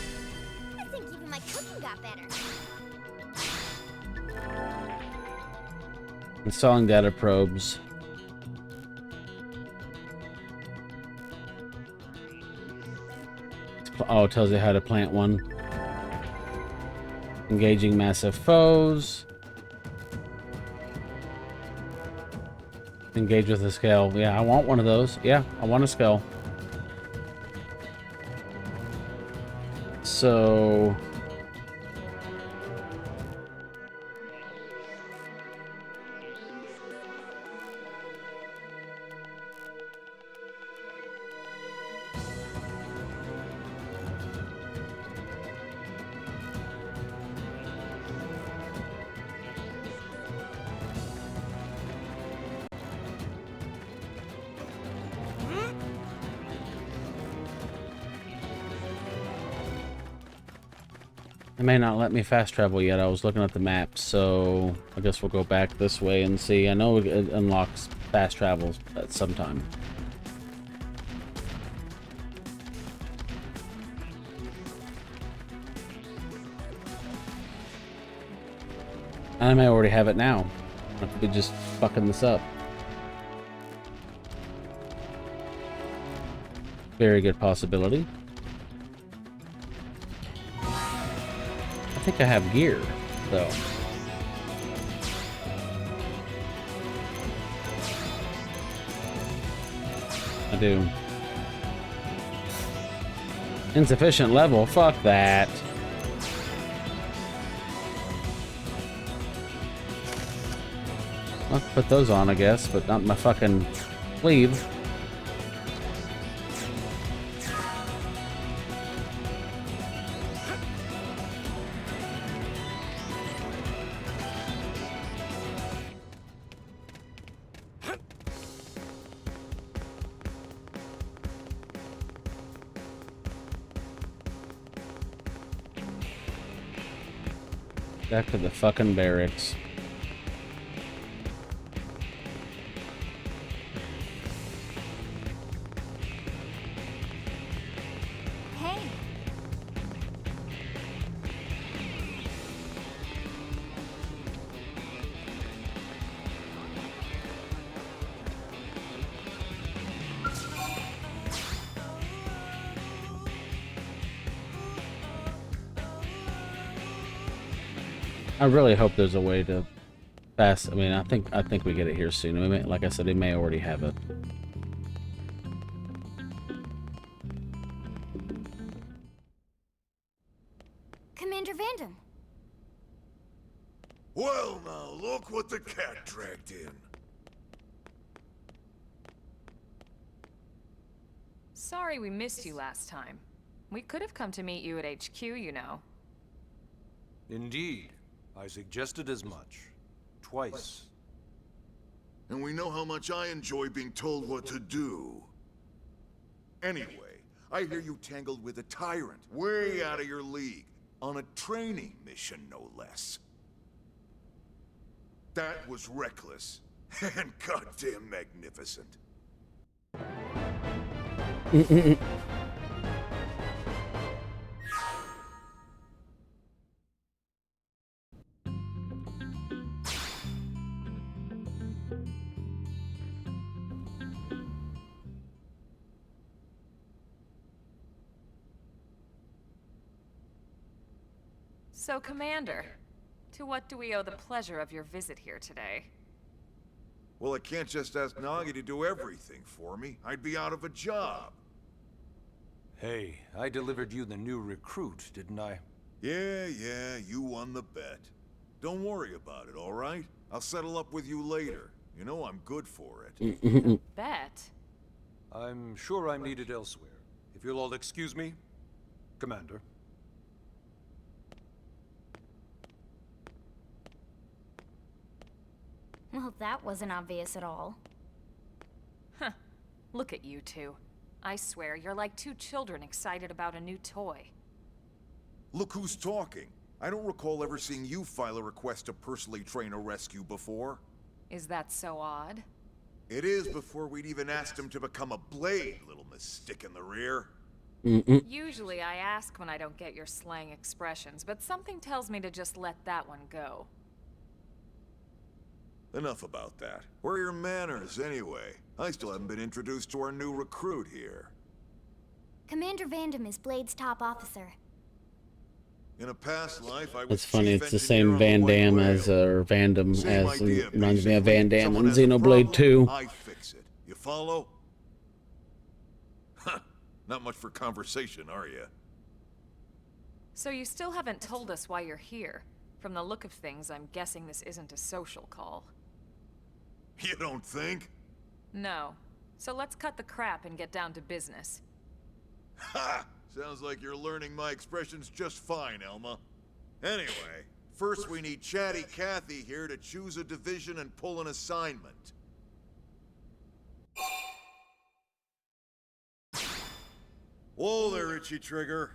I think even my cooking got better. Installing data probes. Oh, it tells you how to plant one. Engaging massive foes. Engage with a scale. Yeah, I want one of those. Yeah, I want a scale. So... It may not let me fast travel yet. I was looking at the map, so I guess we'll go back this way and see. I know it unlocks fast travels at some time. I may already have it now. I could be just fucking this up. Very good possibility. I think I have gear, though. I do. Insufficient level? Fuck that. I'll put those on, I guess, but not my fucking sleeve. Back to the fucking barracks. Hey, I really hope there's a way to fast. I mean, I think we get it here soon. We may, like I said, they may already have it. Commander Vanden. Well, now, look what the cat dragged in. Sorry we missed you last time. We could have come to meet you at HQ, you know. Indeed. I suggested as much. Twice. And we know how much I enjoy being told what to do. Anyway, I hear you tangled with a tyrant, way out of your league, on a training mission, no less. That was reckless, and goddamn magnificent. So, Commander, to what do we owe the pleasure of your visit here today? Well, I can't just ask Nagi to do everything for me. I'd be out of a job. Hey, I delivered you the new recruit, didn't I? Yeah, you won the bet. Don't worry about it, all right? I'll settle up with you later. You know I'm good for it. Bet. I'm sure I'm needed elsewhere. If you'll all excuse me, Commander. Well, that wasn't obvious at all. Huh. Look at you two. I swear, you're like two children excited about a new toy. Look who's talking. I don't recall ever seeing you file a request to personally train a rescue before. Is that so odd? It is before we'd even asked him to become a blade, little miss stick in the rear. Usually I ask when I don't get your slang expressions, but something tells me to just let that one go. enough about that. Where are your manners, anyway? I still haven't been introduced to our new recruit here. Commander Vandam is Blade's top officer. In a past life, I was It's funny, chief it's the engineer same on the Van White Damme Whale. as, or Vandam Same as, idea, reminds me of basically. Van Damme Someone in has a Xenoblade problem, 2. I fix it. You follow? Huh. Not much for conversation, are you? So you still haven't told us why you're here. From the look of things, I'm guessing this isn't a social call. You don't think? No. So let's cut the crap and get down to business. Ha! Sounds like you're learning my expressions just fine, Elma. Anyway, first we need Chatty Cathy here to choose a division and pull an assignment. Whoa there, Itchy Trigger.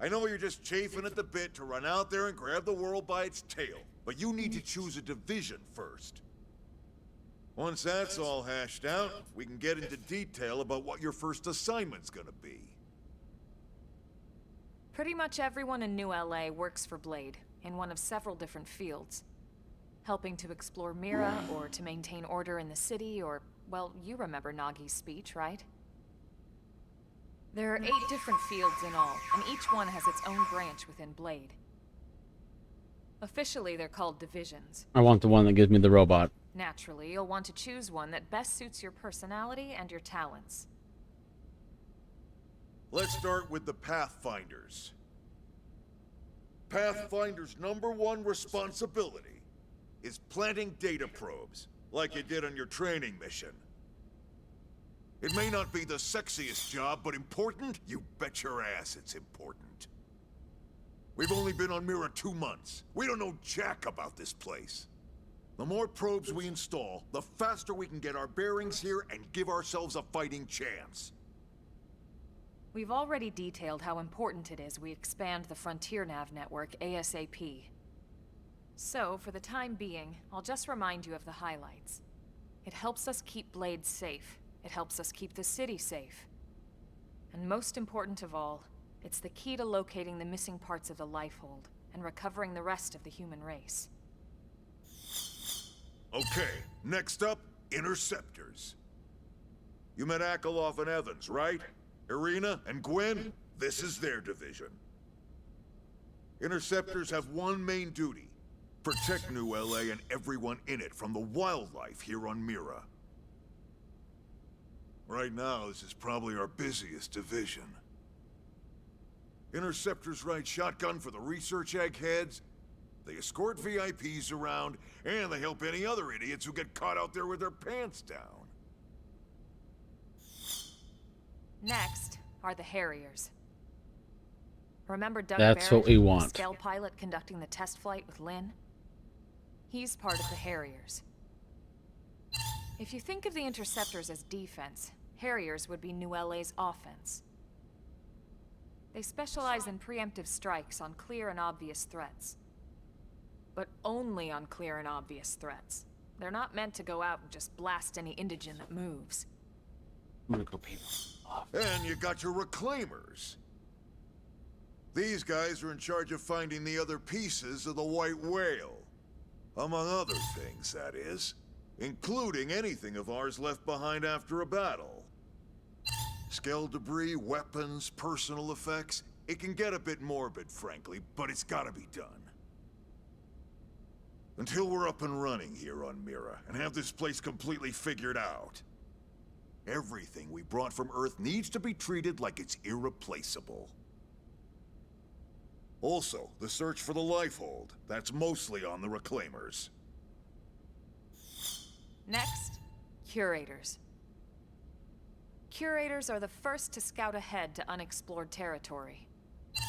I know you're just chafing at the bit to run out there and grab the world by its tail, but you need to choose a division first. Once that's all hashed out, we can get into detail about what your first assignment's gonna be. Pretty much everyone in New LA works for Blade, in one of several different fields. Helping to explore Mira, or to maintain order in the city, or, well, you remember Nagi's speech, right? There are 8 different fields in all, and each one has its own branch within Blade. Officially, they're called divisions. I want the one that gives me the robot. Naturally, you'll want to choose one that best suits your personality and your talents. Let's start with the Pathfinders. Pathfinder's #1 responsibility is planting data probes, like you did on your training mission. It may not be the sexiest job, but important? You bet your ass it's important. We've only been on Mira 2 months. We don't know jack about this place. The more probes we install, the faster we can get our bearings here and give ourselves a fighting chance. We've already detailed how important it is we expand the Frontier Nav network ASAP. So, for the time being, I'll just remind you of the highlights. It helps us keep Blade safe. It helps us keep the city safe. And most important of all, it's the key to locating the missing parts of the Lifehold and recovering the rest of the human race. Okay, next up, Interceptors. You met Akeloff and Evans, right? Irina and Gwen? This is their division. Interceptors have one main duty: protect New LA and everyone in it from the wildlife here on Mira. Right now, this is probably our busiest division. Interceptors ride shotgun for the research eggheads, they escort VIPs around, and they help any other idiots who get caught out there with their pants down. Next are the Harriers. Remember Doug That's Barrett, what we want. the Skell pilot conducting the test flight with Lynn? He's part of the Harriers. If you think of the Interceptors as defense, Harriers would be New LA's offense. They specialize in preemptive strikes on clear and obvious threats. But only on clear and obvious threats. They're not meant to go out and just blast any indigene that moves. And you got your Reclaimers. These guys are in charge of finding the other pieces of the White Whale. Among other things, that is. Including anything of ours left behind after a battle. Skell debris, weapons, personal effects. It can get a bit morbid, frankly, but it's gotta be done. Until we're up and running here on Mira, and have this place completely figured out, everything we brought from Earth needs to be treated like it's irreplaceable. Also, the search for the Lifehold. That's mostly on the Reclaimers. Next, Curators. Curators are the first to scout ahead to unexplored territory,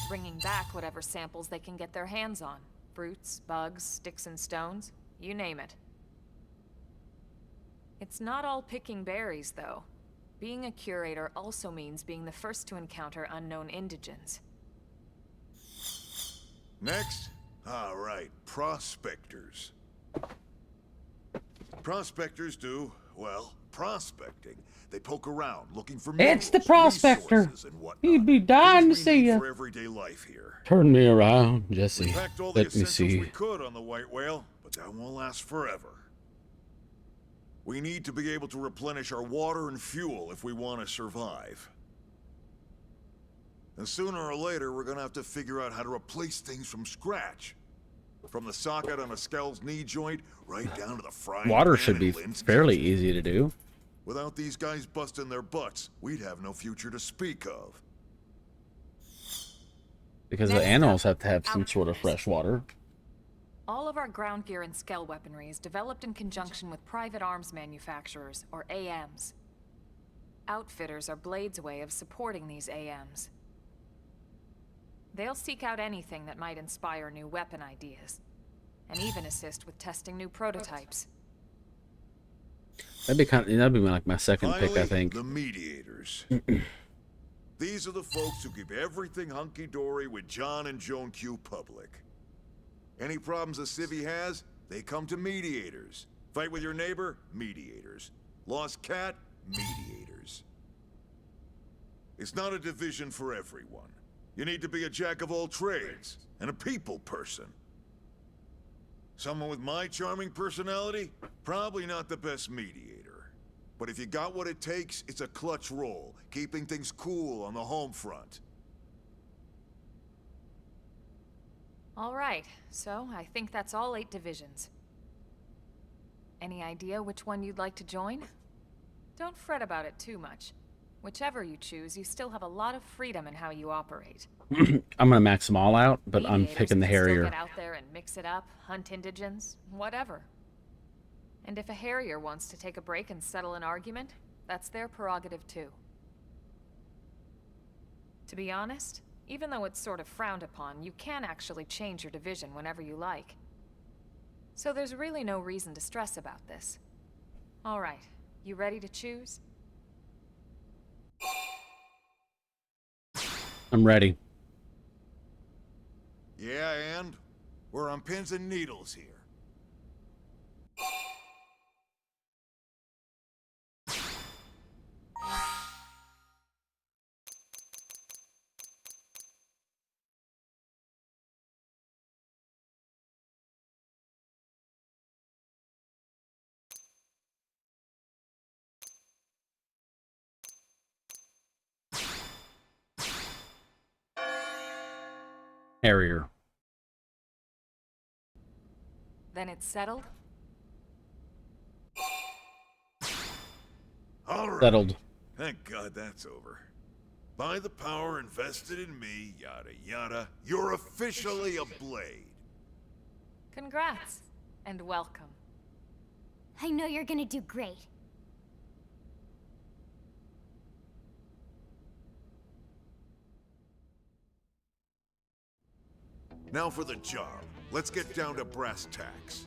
bringing back whatever samples they can get their hands on. Fruits, bugs, sticks and stones, you name it. It's not all picking berries, though. Being a curator also means being the first to encounter unknown indigens. Next? All right, Prospectors. Prospectors do, well, prospecting. They poke around looking for It's the minerals, prospector. resources, and whatnot. He'd be dying Things to we see need you. for everyday life here. Turn me around, We Jesse. packed all the Let me essentials see. we could on the White Whale, but that won't last forever. We need to be able to replenish our water and fuel if we want to survive. And sooner or later, we're gonna have to figure out how to replace things from scratch. From the socket on a Skell's knee joint, right down to the frying Water pan should in be Lynn's fairly kitchen. easy to do. Without these guys busting their butts, we'd have no future to speak of. Because the Next animals up, have to have some sort of fresh water. All of our ground gear and Skell weaponry is developed in conjunction with private arms manufacturers, or AMs. Outfitters are Blade's way of supporting these AMs. They'll seek out anything that might inspire new weapon ideas, and even assist with testing new prototypes. That'd be like my second pick, I think. The mediators. These are the folks who keep everything hunky-dory with John and Joan Q public. Any problems a civvy has, they come to mediators. Fight with your neighbor? Mediators. Lost cat? Mediators. It's not a division for everyone. You need to be a jack of all trades, and a people person. Someone with my charming personality? Probably not the best mediator. But if you got what it takes, it's a clutch role, keeping things cool on the home front. All right, so I think that's all 8 divisions. Any idea which one you'd like to join? Don't fret about it too much. Whichever you choose, you still have a lot of freedom in how you operate. I'm gonna max them all out, but I'm Mediators picking the can still Harrier. Get out there and mix it up, hunt indigents, whatever. And if a Harrier wants to take a break and settle an argument, that's their prerogative too. To be honest, even though it's sort of frowned upon, you can actually change your division whenever you like. So there's really no reason to stress about this. All right, you ready to choose? I'm ready. Yeah, and? We're on pins and needles here. Harrier. Then it's settled? All right. Settled. Thank God that's over. By the power invested in me, yada yada, you're officially a Blade. Congrats, and welcome. I know you're gonna do great. Now for the job. Let's get down to brass tacks.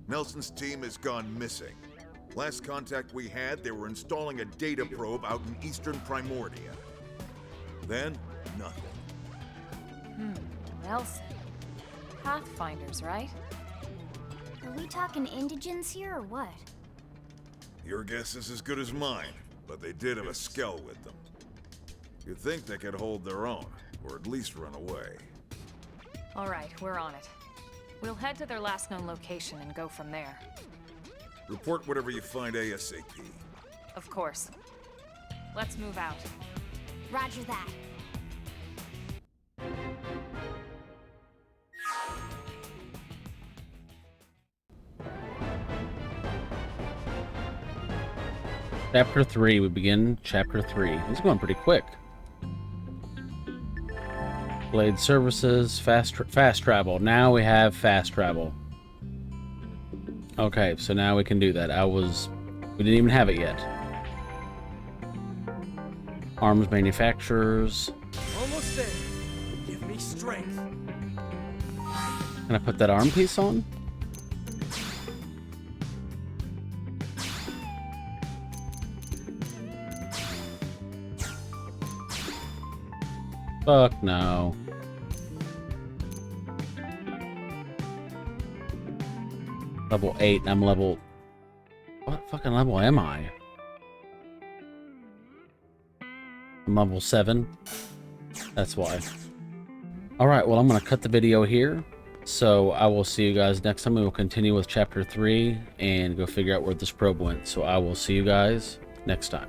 Nelson's team has gone missing. Last contact we had, they were installing a data probe out in eastern Primordia. Then, nothing. Nelson. Pathfinders, right? Are we talking indigents here or what? Your guess is as good as mine, but they did have a Skell with them. You'd think they could hold their own, or at least run away. All right, we're on it. We'll head to their last known location and go from there. Report whatever you find ASAP. Of course. Let's move out. Roger that. Chapter 3. We begin Chapter 3. It's going pretty quick. Blade services, fast travel. Now we have fast travel. Okay, so now we can do that. We didn't even have it yet. Arms manufacturers. Almost there. Give me strength. Can I put that arm piece on? Fuck no. Level 8, and I'm level... What fucking level am I? I'm level 7. That's why. Alright, well I'm gonna cut the video here. So I will see you guys next time. We will continue with chapter 3 and go figure out where this probe went. So I will see you guys next time.